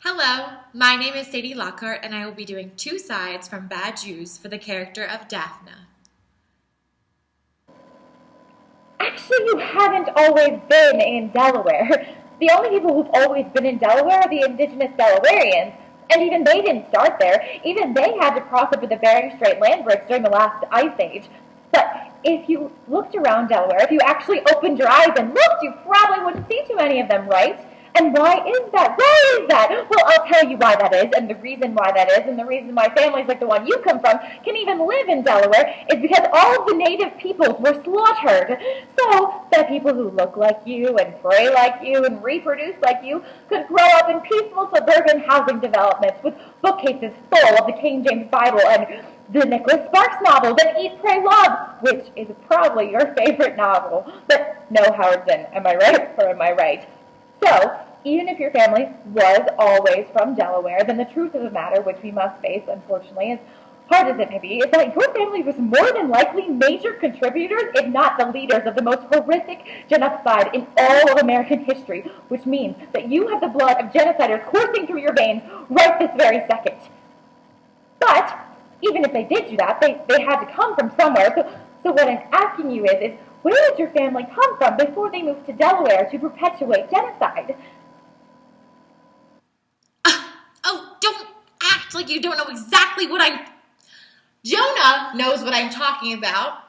Hello, my name is Sadie Lockhart, and I will be doing two sides from Bad Jews for the character of Daphna. Actually, you haven't always been in Delaware. The only people who've always been in Delaware are the indigenous Delawareans, and even they didn't start there. Even they had to cross over the Bering Strait land bridge during the last ice age. But if you looked around Delaware, if you actually opened your eyes and looked, you probably wouldn't see too many of them, right? And why is that? Why is that? Well, I'll tell you why that is, and the reason why that is, and the reason why families like the one you come from can even live in Delaware is because all of the native peoples were slaughtered. So that people who look like you and pray like you and reproduce like you could grow up in peaceful suburban housing developments with bookcases full of the King James Bible and the Nicholas Sparks novels and Eat, Pray, Love, which is probably your favorite novel. But no, Howard Zinn, am I right or am I right? So, even if your family was always from Delaware, then the truth of the matter, which we must face, unfortunately, as hard as it may be, is that your family was more than likely major contributors, if not the leaders, of the most horrific genocide in all of American history, which means that you have the blood of genociders coursing through your veins right this very second. But, even if they did do that, they had to come from somewhere. So what I'm asking you is where did your family come from before they moved to Delaware to perpetuate genocide? Don't act like you don't know exactly what I'm... Jonah knows what I'm talking about.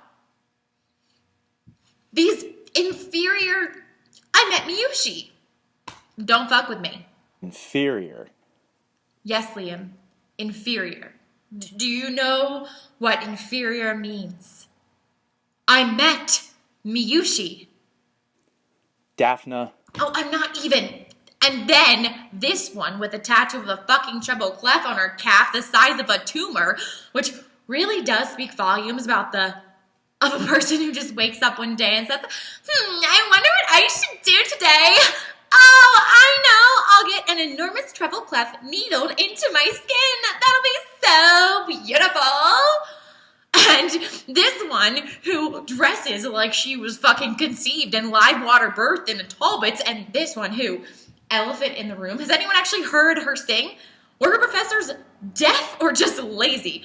These inferior... I met Miyushi. Don't fuck with me. Inferior? Yes, Liam. Inferior. Do you know what inferior means? I met Miyushi. Daphna. Oh, I'm not even. And then this one with a tattoo of a fucking treble clef on her calf the size of a tumor, which really does speak volumes about of a person who just wakes up one day and says, I wonder what I should do today. Oh, I know. I'll get an enormous treble clef needled into my skin. That'll be so beautiful. And this one who dresses like she was fucking conceived and live water birthed in a Talbots, and this one who, elephant in the room. Has anyone actually heard her sing? Were her professors deaf or just lazy?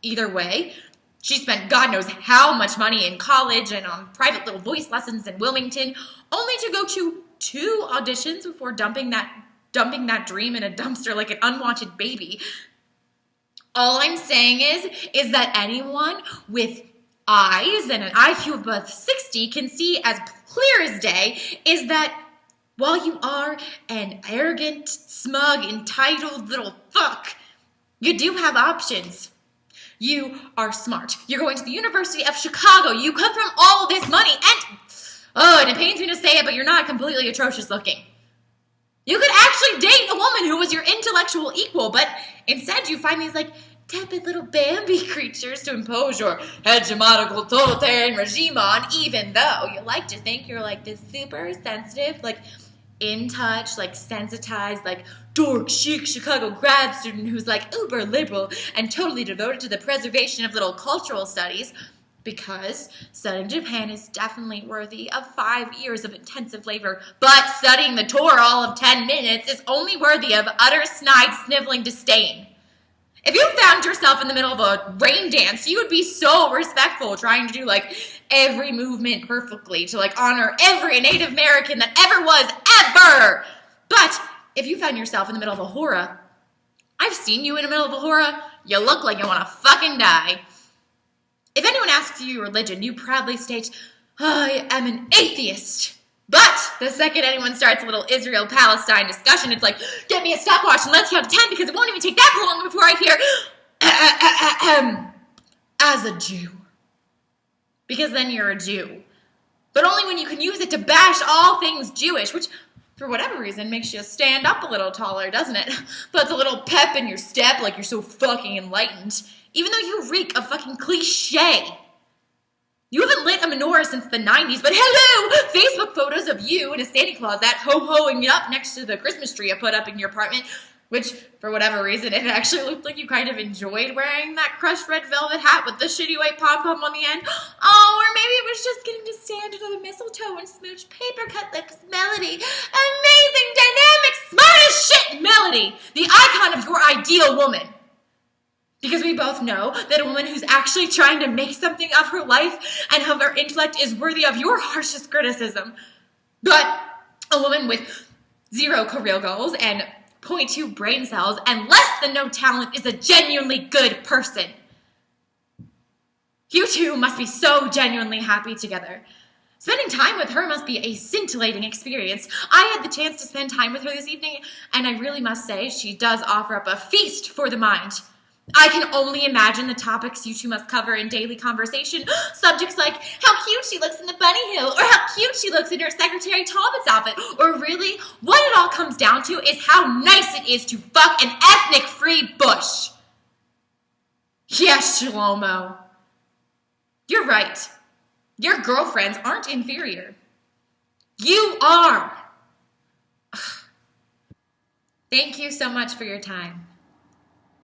Either way, she spent God knows how much money in college and on private little voice lessons in Wilmington, only to go to 2 auditions before dumping that dream in a dumpster like an unwanted baby. All I'm saying is that anyone with eyes and an IQ above 60 can see as clear as day is that while you are an arrogant, smug, entitled little fuck, you do have options. You are smart. You're going to the University of Chicago. You come from all this money and it pains me to say it, but you're not completely atrocious looking. You could actually date a woman who was your intellectual equal, but instead you find these tepid little Bambi creatures to impose your hegemonical totalitarian regime on, even though you like to think you're this super sensitive, in touch, sensitized, dork chic Chicago grad student who's uber liberal and totally devoted to the preservation of little cultural studies, because studying Japan is definitely worthy of 5 years of intensive labor, but studying the Torah all of 10 minutes is only worthy of utter snide sniveling disdain. If you found yourself in the middle of a rain dance, you would be so respectful, trying to do every movement perfectly to honor every Native American that ever was, ever. But if you found yourself in the middle of a hora, I've seen you in the middle of a hora, you look like you want to fucking die. If anyone asks you your religion, you proudly state, I am an atheist. But the second anyone starts a little Israel-Palestine discussion, it's get me a stopwatch and let's count to 10 because it won't even take that long before I hear, as a Jew. Because then you're a Jew. But only when you can use it to bash all things Jewish, which, for whatever reason, makes you stand up a little taller, doesn't it? Puts a little pep in your step like you're so fucking enlightened. Even though you reek of fucking cliche. You haven't lit a menorah since the 90s, but hello! Facebook photos of you in a Santa Claus hat ho-hoing up next to the Christmas tree I put up in your apartment Which, for whatever reason, it actually looked like you kind of enjoyed wearing that crushed red velvet hat with the shitty white pom-pom on the end. Oh, or maybe it was just getting to stand under the mistletoe and smooch paper cut lips Melody. Amazing, dynamic, smart as shit Melody! The icon of your ideal woman. Because we both know that a woman who's actually trying to make something of her life and of her intellect is worthy of your harshest criticism. But a woman with 0 career goals and 0.2 brain cells and less than no talent is a genuinely good person. You two must be so genuinely happy together. Spending time with her must be a scintillating experience. I had the chance to spend time with her this evening, and I really must say she does offer up a feast for the mind. I can only imagine the topics you two must cover in daily conversation. Subjects like how cute she looks in the bunny hill, or how cute she looks in her Secretary Talbot's outfit, or really, what it all comes down to is how nice it is to fuck an ethnic-free bush. Yes, Shlomo. You're right. Your girlfriends aren't inferior. You are. Thank you so much for your time.